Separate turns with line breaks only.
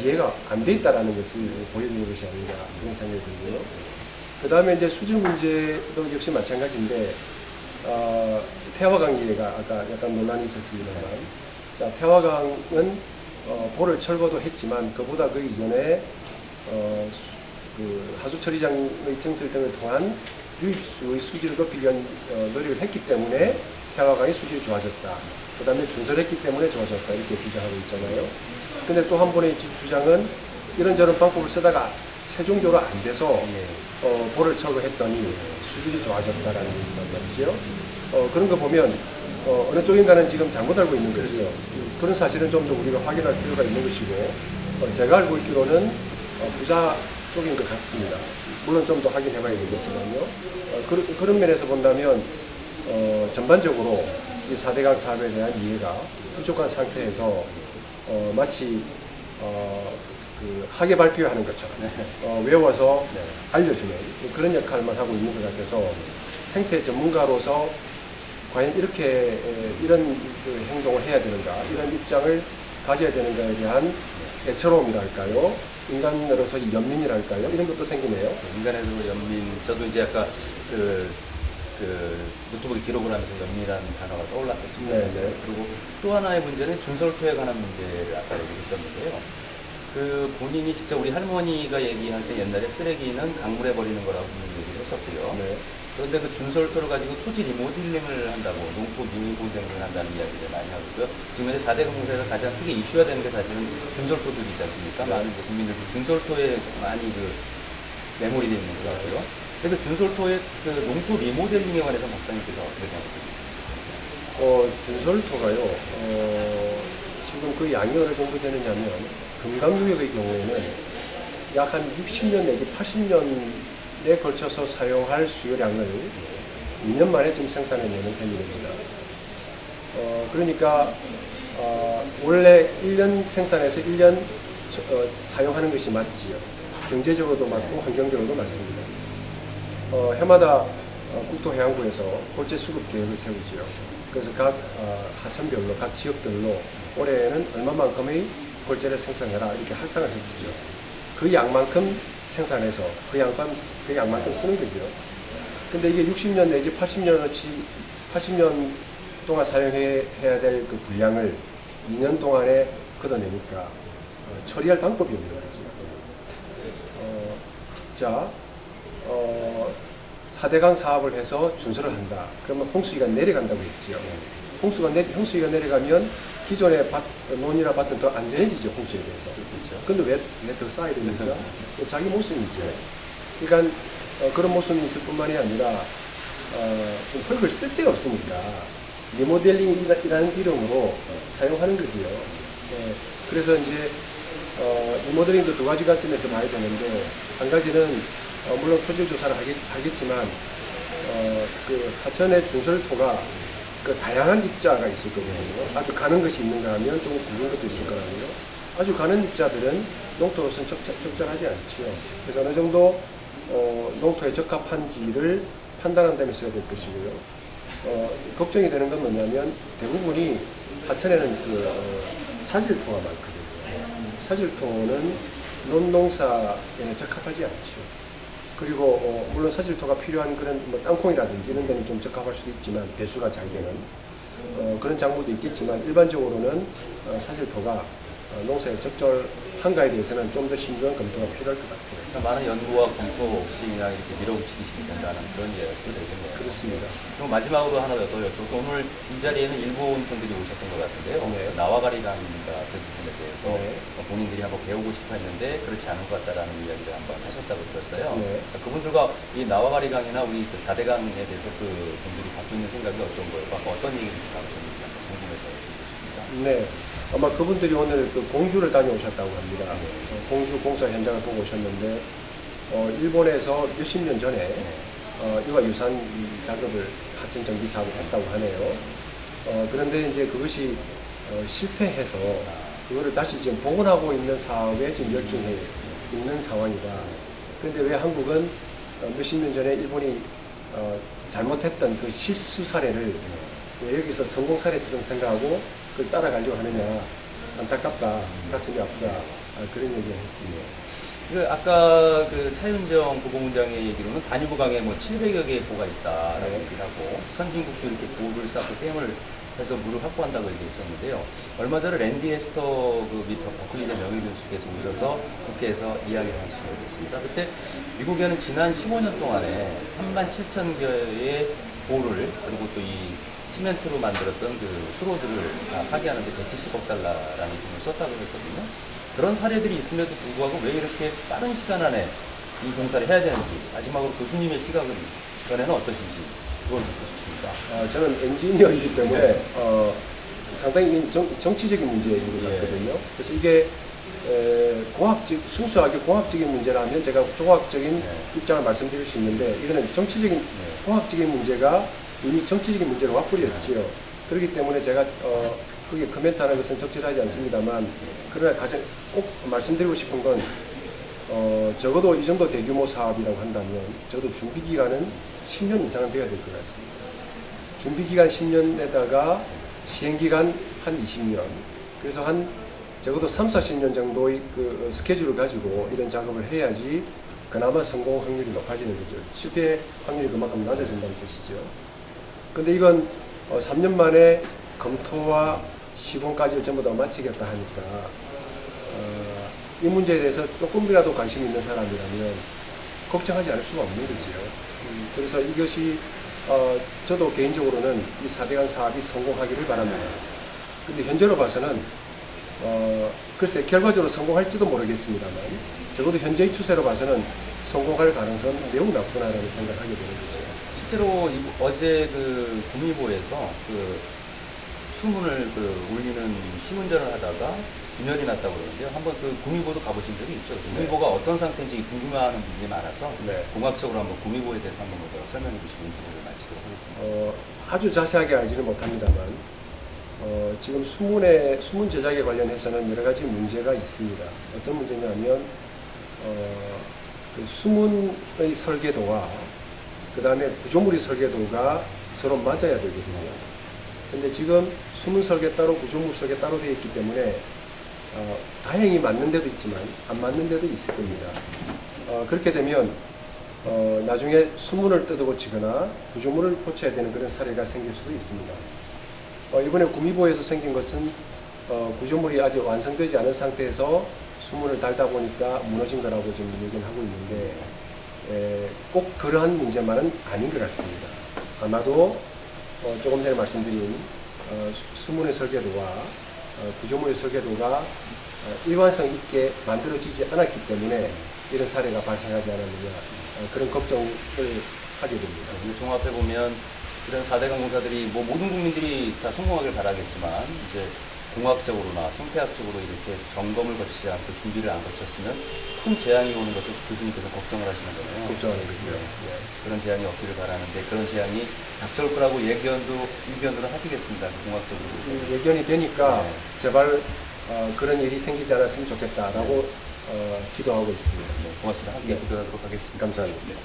이해가 안 돼 있다라는 것을 보여주는 것이 아닌가 그런 생각이 들고요. 그 다음에 이제 수질 문제도 역시 마찬가지인데 태화강 이해가 아까 약간 논란이 있었습니다만, 자 태화강은 보를 철거도 했지만 그보다 그 이전에 그 하수처리장의 증설 등을 통한 유입수의 수질을 높이기 위한 노력을 했기 때문에 태화강의 수질이 좋아졌다. 그 다음에 준설했기 때문에 좋아졌다. 이렇게 주장하고 있잖아요. 근데 또 한 번의 주장은 이런저런 방법을 쓰다가 최종적으로 안 돼서 보를 철거했더니 수질이 좋아졌다라는 말이죠. 그런 거 보면 어느 쪽인가는 지금 잘못 알고 있는 것이죠. 그런 사실은 좀 더 우리가 확인할 필요가 있는 것이고, 제가 알고 있기로는 부자 쪽인 것 같습니다. 물론 좀 더 확인해 봐야 되겠지만요. 그런 면에서 본다면 전반적으로 이 4대강 사업에 대한 이해가 부족한 상태에서 마치 그 학예 발표하는 것처럼 외워서 알려주는 그런 역할만 하고 있는 것 같아서, 생태 전문가로서 과연 이렇게 이런 그 행동을 해야 되는가, 이런 입장을 가져야 되는가에 대한 애처로움이랄까요, 인간으로서 연민이랄까요, 이런 것도 생기네요.
인간에도 연민, 저도 이제 아까 그 노트북에 기록을 하면서 연민이라는 단어가 떠올랐었습니다.
네네.
그리고 또 하나의 문제는 준설토에 관한 문제를 아까 얘기했었는데요. 그 본인이 직접 우리 할머니가 얘기할 때 옛날에 쓰레기는 강물에 버리는 거라고 얘기를 했었고요.
네.
그런데 그 준설토를 가지고 토지 리모델링을 한다고, 농토 리모델링을 한다는 이야기를 많이 하고요. 지금 현재 4대 공사에서 가장 크게 이슈가 되는 게 사실은 준설토들이지 않습니까?
네.
많은 국민들이 준설토에 많이 매몰이 되어 있는 것 같고요. 근데 준설토의 그 농토 리모델링에 관해서 박사님께서 어떻게 생각하십니까?
준설토가요, 지금 그 양이 어느 정도 되느냐면, 금강구역의 경우에는 약 한 60년 내지 80년에 걸쳐서 사용할 수요량을 2년 만에 지금 생산해내는 셈입니다. 그러니까, 원래 1년 생산해서 1년 사용하는 것이 맞지요. 경제적으로도 맞고 환경적으로도 맞습니다. 해마다 국토해양부에서 골재 수급 계획을 세우지요. 그래서 각 하천별로, 각 지역별로 올해는 얼마만큼의 골재를 생산해라 이렇게 할당을 해주죠. 그 양만큼 생산해서 그 양만큼 쓰는 거죠. 근데 이게 60년 내지 80년 동안 사용해야 될 그 분량을 2년 동안에 걷어내니까 처리할 방법이 없는 거죠. 4대강 사업을 해서 준설을 한다. 그러면 홍수기가 내려간다고 했지요. 홍수기가 내려가면 기존의 논이나 밭은 더 안전해지죠, 홍수에 대해서. 그런데 왜 더 쌓아야 됩니까? 자기 모순이죠. 그러니까 그런 모순이 있을 뿐만이 아니라 좀 흙을 쓸 데가 없으니까 리모델링이라는 이름으로 사용하는 거지요. 그래서 이제 리모델링도 두 가지 관점에서 봐야 되는데, 한 가지는 물론 토질 조사를 하겠지만 그 하천의 준설토가 그 다양한 입자가 있을 거거든요. 아주 가는 것이 있는가 하면 조금 굵은 것도 있을 거라고요. 아주 가는 입자들은 농토로서는 적절하지 않지요. 그래서 어느 정도 농토에 적합한지를 판단한 다음에 써야 될 것이고요. 걱정이 되는 건 뭐냐면, 대부분이 하천에는 그 사질토가 많거든요. 사질토는 논농사에는 적합하지 않죠. 그리고 물론 사질토가 필요한 그런 뭐 땅콩이라든지 이런 데는 좀 적합할 수도 있지만, 배수가 잘 되는 그런 작물도 있겠지만, 일반적으로는 사질토가 농사에 적절한가에 대해서는 좀 더 신중한 검토가 필요할 것 같아요.
그러니까 많은 연구와 검토 없이 그냥 이렇게 밀어붙이기 된다는 그런 이야기도 되겠네요.
그렇습니다.
그럼 마지막으로 하나 더 여쭤볼게요. 오늘 이 자리에는 일본 분들이 오셨던 것 같은데요.
네.
나와가리 강입니다. 그 부분에 대해서 본인들이 한번 배우고 싶어 했는데 그렇지 않은 것 같다라는 이야기를 한번 하셨다고 들었어요.
네.
그분들과 이 나와가리 강이나 우리 그 4대강에 대해서 그 분들이 갖고 있는 생각이 어떤 거예요? 어떤 얘기를 나누셨는지 궁금해서 듣습니다.
네. 아마 그분들이 오늘 그 공주를 다녀오셨다고 합니다. 공주 공사 현장을 보고 오셨는데, 일본에서 몇십 년 전에 이와 유사한 작업을, 하천 정비 사업을 했다고 하네요. 그런데 이제 그것이 실패해서 그거를 다시 지금 복원하고 있는 사업에 지금 열중해 있는 상황이다. 그런데 왜 한국은 몇십 년 전에 일본이 잘못했던 그 실수 사례를 왜 여기서 성공 사례처럼 생각하고 그걸 따라가려고 하느냐, 안타깝다, 가슴이 아프다, 그런 얘기를 했습니다.
그 아까 그 차윤정 고고문장의 얘기로는 단위보강에 뭐 700여 개의 보가 있다라고
네.
얘기를 하고 선진국도 이렇게 보를 쌓고 댐을 해서 물을 확보한다고 얘기했었는데요. 얼마 전에 랜디 헤스터 그 미 버클리대 명예교수께서 오셔서 국회에서 이야기를 하시게 됐습니다. 그때 미국에는 지난 15년 동안에 37,000개의 보를 그리고 또 이 시멘트로 만들었던 그 수로들을 파기하는데 170억 달러라는 돈을 썼다고 했거든요. 그런 사례들이 있음에도 불구하고 왜 이렇게 빠른 시간 안에 이 공사를 해야 되는지, 마지막으로 교수님의 시각은 이번에는 어떠신지 그걸 묻고 싶습니다.
저는 엔지니어이기 때문에
네.
상당히 정치적인 문제인 것 같거든요. 그래서 이게 순수하게 공학적인 문제라면 제가 종합적인 입장을 말씀드릴 수 있는데, 이거는 정치적인 공학적인 문제가 이미 정치적인 문제로 와버렸지요. 그렇기 때문에 제가 그게 코멘트하는 것은 적절하지 않습니다만, 그러나 가장 꼭 말씀드리고 싶은 건 적어도 이 정도 대규모 사업이라고 한다면 적어도 준비 기간은 10년 이상은 돼야 될 것 같습니다. 준비 기간 10년에다가 시행 기간 한 20년. 그래서 한 적어도 3, 40년 정도의 그 스케줄을 가지고 이런 작업을 해야지 그나마 성공 확률이 높아지는 거죠. 실패 확률이 그만큼 낮아진다는 뜻이죠. 근데 이건 3년 만에 검토와 시공까지를 전부 다 마치겠다 하니까 이 문제에 대해서 조금이라도 관심 있는 사람이라면 걱정하지 않을 수가 없는 거지요. 그래서 이것이 저도 개인적으로는 이 4대강 사업이 성공하기를 바랍니다. 근데 현재로 봐서는 글쎄 결과적으로 성공할지도 모르겠습니다만 적어도 현재의 추세로 봐서는 성공할 가능성은 매우 낮구나라는 생각을 하게 되는 거죠.
실제로 어제 그 구미보에서 그 수문을 울리는 시운전을 하다가 균열이 났다고 그러는데요. 한번 그 구미보도 가보신 적이 있죠. 구미보가 어떤 상태인지 궁금해하는 분들이 많아서 공학적으로 한번 구미보에 대해서 한번 먼저 설명해 주시면 인터뷰를 마치도록 하겠습니다.
아주 자세하게 알지는 못합니다만 지금 수문 제작에 관련해서는 여러 가지 문제가 있습니다. 어떤 문제냐면 그 수문의 설계도와 그 다음에 구조물의 설계도가 서로 맞아야 되거든요. 근데 지금 수문 설계 따로 구조물 설계 따로 되어 있기 때문에 다행히 맞는 데도 있지만 안 맞는 데도 있을 겁니다. 그렇게 되면 나중에 수문을 뜯어고치거나 구조물을 고쳐야 되는 그런 사례가 생길 수도 있습니다. 이번에 구미보에서 생긴 것은 구조물이 아직 완성되지 않은 상태에서 수문을 달다 보니까 무너진 거라고 지금 얘기를 하고 있는데 꼭 그러한 문제만은 아닌 것 같습니다. 아마도 조금 전에 말씀드린 수문의 설계도와 구조물의 설계도가 일관성 있게 만들어지지 않았기 때문에 이런 사례가 발생하지 않았느냐 그런 걱정을 하게 됩니다.
종합해보면 이런 4대강 공사들이 뭐 모든 국민들이 다 성공하길 바라겠지만 이제 공학적으로나 생태학적으로 이렇게 점검을 거치지 않고 준비를 안 거쳤으면 큰 재앙이 오는 것을 교수님께서 걱정을 하시는 거예요.
걱정하는 거죠.
그런 재앙이 없기를 바라는데 그런 재앙이 닥쳐올 거라고 예견을 하시겠습니다. 공학적으로.
예견이 되니까 제발 그런 일이 생기지 않았으면 좋겠다라고 기도하고 있습니다.
고맙습니다. 함께 기도하도록 하겠습니다.
감사합니다.